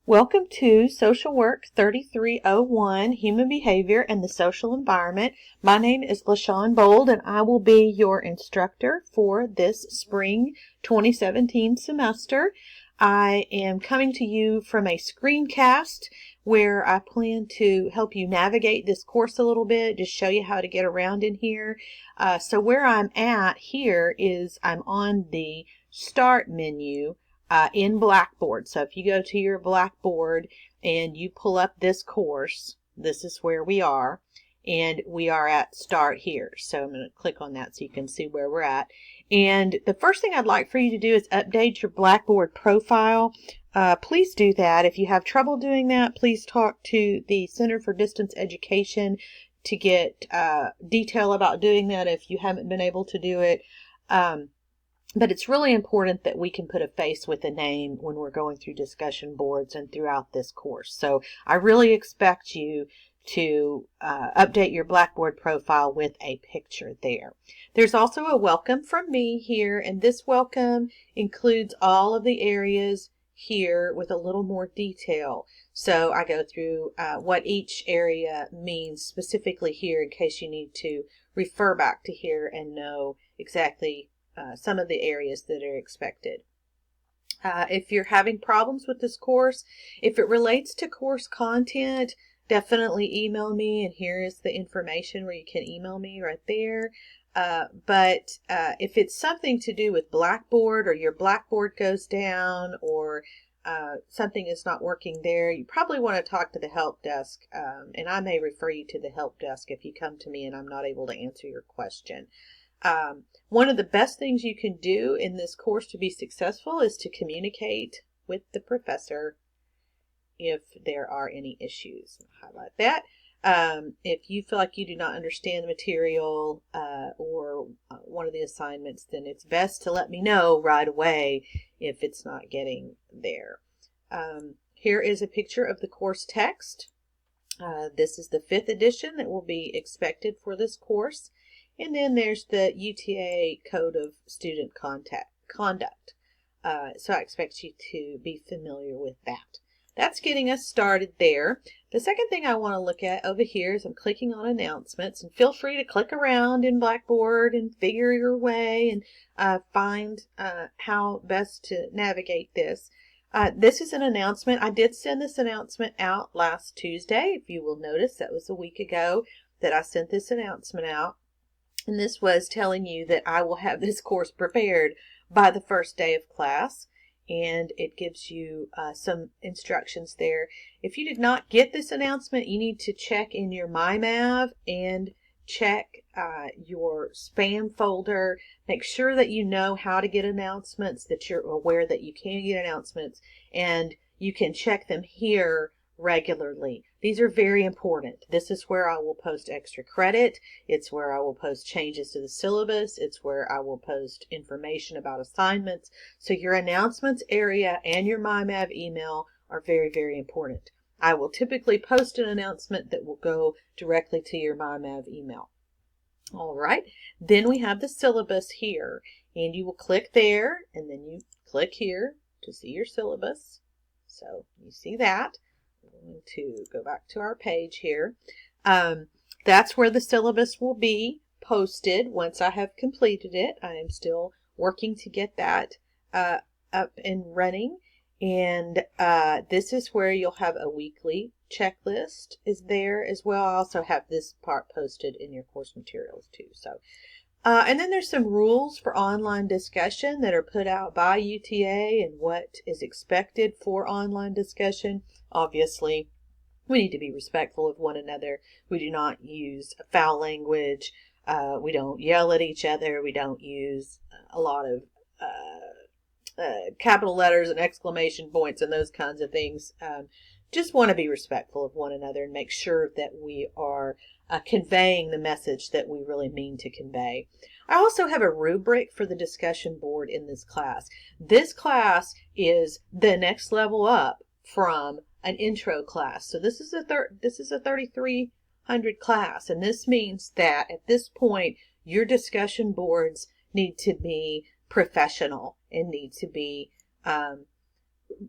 Welcome to Social Work 3301, Human Behavior and the Social Environment. My name is LaShawn Bold, and I will be your instructor for this spring 2017 semester. I am coming to you from a screencast where I plan to help you navigate this course a little bit, just show you how to get around in here. So where I'm at here is I'm on the Start menu in Blackboard. So if you go to your Blackboard and you pull up this course, this is where we are, and we are at Start here. So I'm going to click on that so you can see where we're at. And the first thing I'd like for you to do is update your Blackboard profile. Please do that. If you have trouble doing that, please talk to the Center for Distance Education to get detail about doing that if you haven't been able to do it. But it's really important that we can put a face with a name when we're going through discussion boards and throughout this course. So I really expect you to update your Blackboard profile with a picture there. There's also a welcome from me here, and this welcome includes all of the areas here with a little more detail. So I go through what each area means specifically here in case you need to refer back to here and know exactly some of the areas that are expected. If you're having problems with this course, if it relates to course content, definitely email me, and here is the information where you can email me right there. But if it's something to do with Blackboard, or your Blackboard goes down, or something is not working there, you probably want to talk to the help desk, and I may refer you to the help desk if you come to me and I'm not able to answer your question. One of the best things you can do in this course to be successful is to communicate with the professor if there are any issues. I'll highlight that. If you feel like you do not understand the material or one of the assignments, then it's best to let me know right away if it's not getting there. Here is a picture of the course text. This is the 5th edition that will be expected for this course. And then there's the UTA Code of Student Conduct. So I expect you to be familiar with that. That's getting us started there. The second thing I want to look at over here is I'm clicking on announcements, and feel free to click around in Blackboard and figure your way and find how best to navigate this. This is an announcement. I did send this announcement out last Tuesday. If you will notice, that was a week ago that I sent this announcement out. And this was telling you that I will have this course prepared by the first day of class. And it gives you some instructions there. If you did not get this announcement, you need to check in your MyMav and check your spam folder. Make sure that you know how to get announcements, that you're aware that you can get announcements, and you can check them here regularly. These are very important. This is where I will post extra credit. It's where I will post changes to the syllabus. It's where I will post information about assignments. So your announcements area and your MyMav email are very, very important. I will typically post an announcement that will go directly to your MyMav email. All right, then we have the syllabus here, and you will click there, and then you click here to see your syllabus. So you see that. I'm going to go back to our page here. That's where the syllabus will be posted once I have completed it. I am still working to get that up and running. And this is where you'll have a weekly checklist is there as well. I also have this part posted in your course materials too. So, and then there's some rules for online discussion that are put out by UTA and what is expected for online discussion. Obviously, we need to be respectful of one another. We do not use foul language. We don't yell at each other. We don't use a lot of capital letters and exclamation points and those kinds of things. Just want to be respectful of one another and make sure that we are conveying the message that we really mean to convey. I also have a rubric for the discussion board in this class. This class is the next level up from an intro class. So this is a 3300 class, and this means that at this point your discussion boards need to be professional and need to be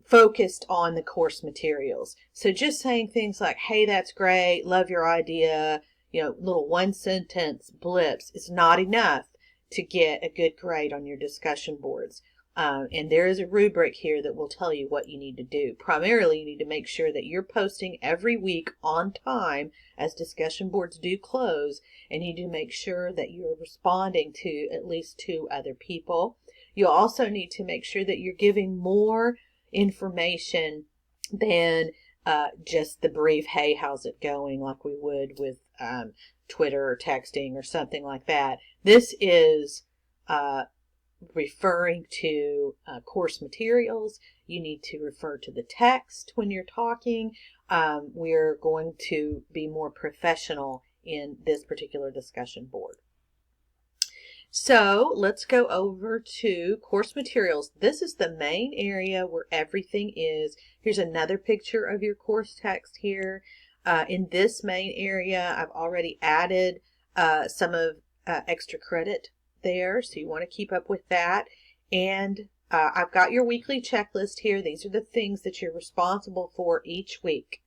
focused on the course materials. So just saying things like, hey, that's great, love your idea, little one sentence blips is not enough to get a good grade on your discussion boards. And there is a rubric here that will tell you what you need to do. Primarily, you need to make sure that you're posting every week on time, as discussion boards do close, and you need to make sure that you're responding to at least 2 other people. You'll also need to make sure that you're giving more information than just the brief, hey, how's it going, like we would with Twitter or texting or something like that. This is referring to course materials. You need to refer to the text when you're talking. We're going to be more professional in this particular discussion board. So let's go over to course materials. This is the main area where everything is. Here's another picture of your course text here. In this main area, I've already added some of extra credit there, so you want to keep up with that. And I've got your weekly checklist here. These are the things that you're responsible for each week.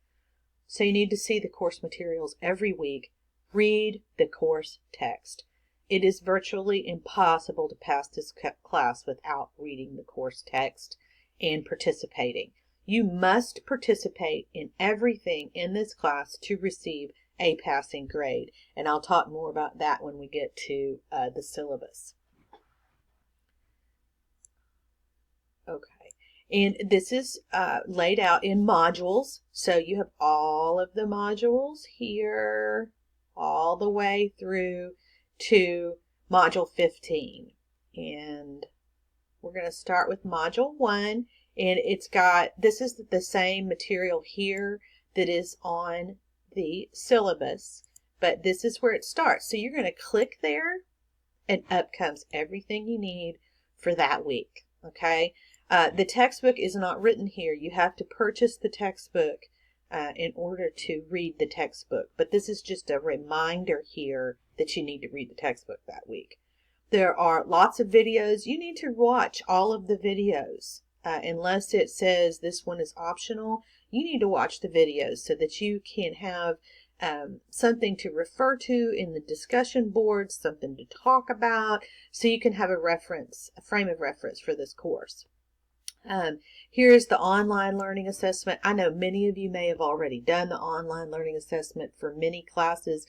So you need to see the course materials every week. Read the course text. It is virtually impossible to pass this class without reading the course text and participating. You must participate in everything in this class to receive a passing grade. And I'll talk more about that when we get to the syllabus. Okay. And this is laid out in modules. So you have all of the modules here, all the way through to module 15. And we're going to start with module 1. And this is the same material here that is on the syllabus, but this is where it starts. So you're going to click there and up comes everything you need for that week. Okay. The textbook is not written here. You have to purchase the textbook in order to read the textbook. But this is just a reminder here that you need to read the textbook that week. There are lots of videos. You need to watch all of the videos. Unless it says this one is optional, you need to watch the videos so that you can have something to refer to in the discussion board, something to talk about, so you can have a frame of reference for this course. Here's the online learning assessment. I know many of you may have already done the online learning assessment for many classes.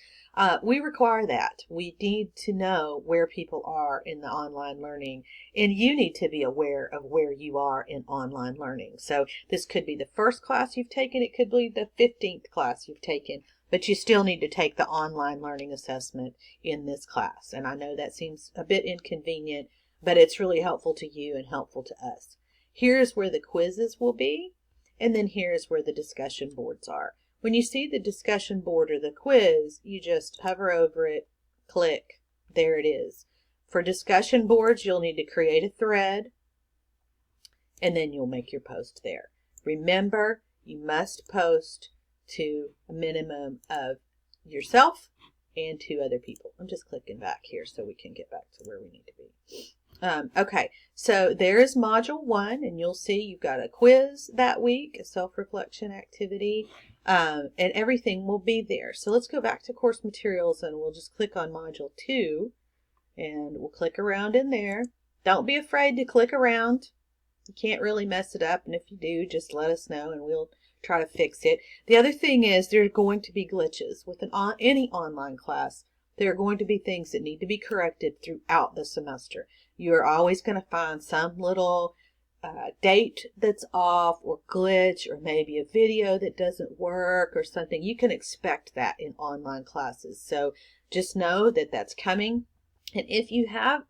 We require that. We need to know where people are in the online learning, and you need to be aware of where you are in online learning. So this could be the first class you've taken. It could be the 15th class you've taken, but you still need to take the online learning assessment in this class. And I know that seems a bit inconvenient, but it's really helpful to you and helpful to us. Here's where the quizzes will be, and then here's where the discussion boards are. When you see the discussion board or the quiz, you just hover over it, click, there it is. For discussion boards, you'll need to create a thread, and then you'll make your post there. Remember, you must post to a minimum of yourself and 2 other people. I'm just clicking back here so we can get back to where we need to be. Okay, so there's module 1, and you'll see you've got a quiz that week, a self-reflection activity, and everything will be there. So let's go back to course materials, and we'll just click on module 2, and we'll click around in there. Don't be afraid to click around. You can't really mess it up, and if you do, just let us know, and we'll try to fix it. The other thing is there are going to be glitches with any online class. There are going to be things that need to be corrected throughout the semester. You're always going to find some little date that's off or glitch, or maybe a video that doesn't work or something. You can expect that in online classes. So just know that that's coming. And if you have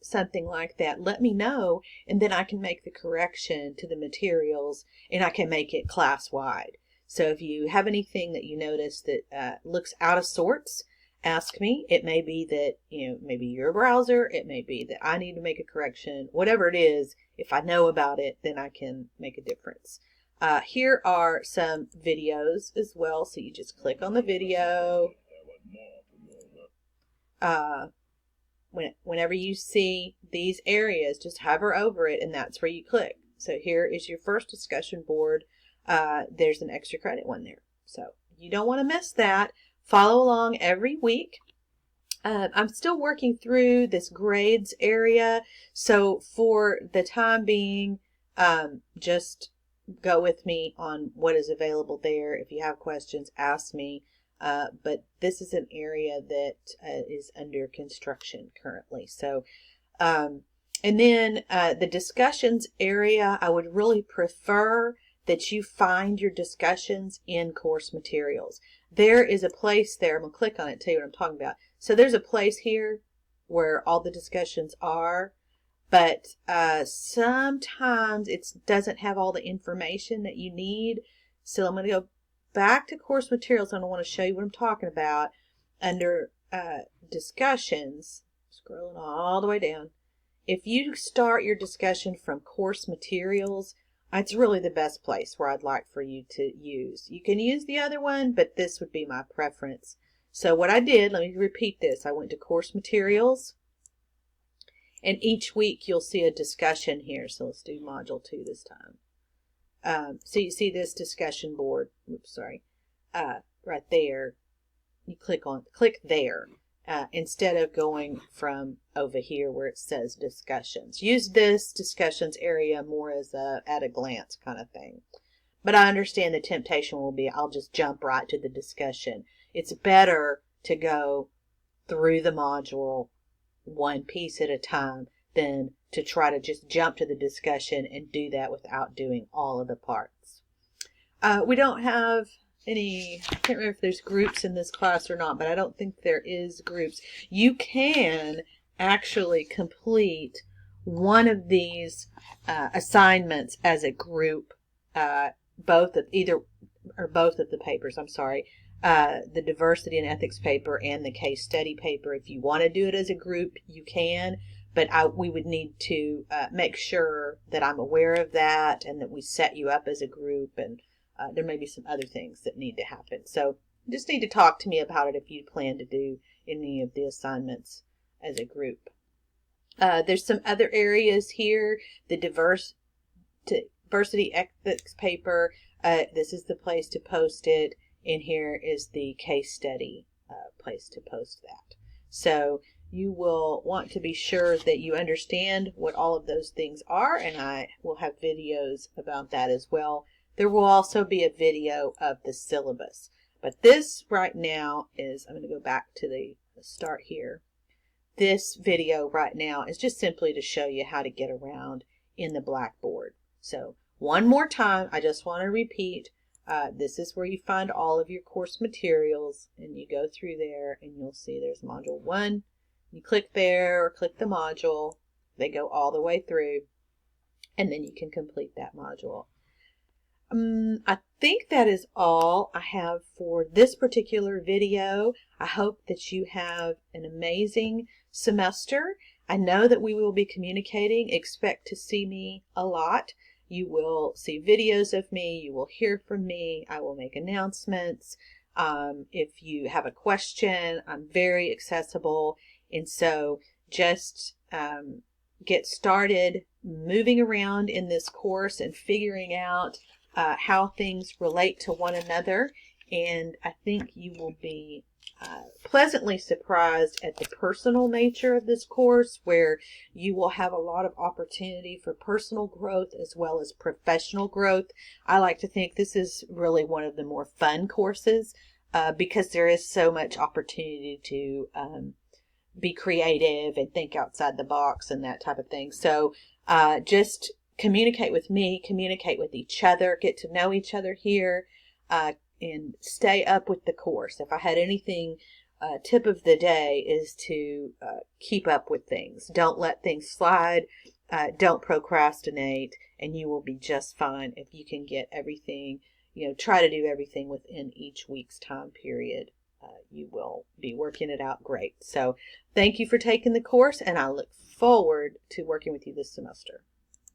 something like that, let me know, and then I can make the correction to the materials, and I can make it class-wide. So if you have anything that you notice that looks out of sorts, ask me. It may be that, maybe your browser, it may be that I need to make a correction. Whatever it is, if I know about it, then I can make a difference. Here are some videos as well. So you just click on the video. Whenever you see these areas, just hover over it, and that's where you click. So here is your first discussion board. There's an extra credit one there. So you don't want to miss that. Follow along every week. I'm still working through this grades area. So for the time being, just go with me on what is available there. If you have questions, ask me. But this is an area that is under construction currently. So, and then the discussions area, I would really prefer that you find your discussions in course materials. There is a place there. I'm going to click on it, tell you what I'm talking about. So there's a place here where all the discussions are, but sometimes it doesn't have all the information that you need. So I'm going to go back to course materials, and I want to show you what I'm talking about. Under discussions, scrolling all the way down, if you start your discussion from course materials, it's really the best place where I'd like for you to use. You can use the other one, but this would be my preference. So what I did, let me repeat this. I went to course materials, and each week you'll see a discussion here. So let's do module 2 this time. So you see this discussion board, right there. You click there instead of going from over here where it says discussions. Use this discussions area more as a at a glance kind of thing. But I understand the temptation will be I'll just jump right to the discussion. It's better to go through the module one piece at a time than to try to just jump to the discussion and do that without doing all of the parts. We don't have any, I can't remember if there's groups in this class or not, but I don't think there is groups. You can actually complete one of these assignments as a group, both of the papers, the diversity and ethics paper and the case study paper. If you want to do it as a group, you can, but we would need to make sure that I'm aware of that and that we set you up as a group, and there may be some other things that need to happen. So you just need to talk to me about it if you plan to do any of the assignments as a group. There's some other areas here. The diversity ethics paper, this is the place to post it. And here is the case study place to post that. So you will want to be sure that you understand what all of those things are, and I will have videos about that as well. There will also be a video of the syllabus. But this right now is, I'm going to go back to the start here. This video right now is just simply to show you how to get around in the Blackboard. So one more time, I just want to repeat. This is where you find all of your course materials, and you go through there and you'll see there's module 1. You click there or click the module. They go all the way through, and then you can complete that module. I think that is all I have for this particular video. I hope that you have an amazing semester. I know that we will be communicating. Expect to see me a lot. You will see videos of me. You will hear from me. I will make announcements. If you have a question, I'm very accessible. And so just get started moving around in this course and figuring out how things relate to one another. And I think you will be pleasantly surprised at the personal nature of this course, where you will have a lot of opportunity for personal growth as well as professional growth. I like to think this is really one of the more fun courses because there is so much opportunity to be creative and think outside the box and that type of thing. So just communicate with me, communicate with each other, get to know each other here, and stay up with the course. If I had anything, tip of the day is to keep up with things. Don't let things slide. Don't procrastinate, and you will be just fine if you can get everything, try to do everything within each week's time period. You will be working it out great. So thank you for taking the course, and I look forward to working with you this semester.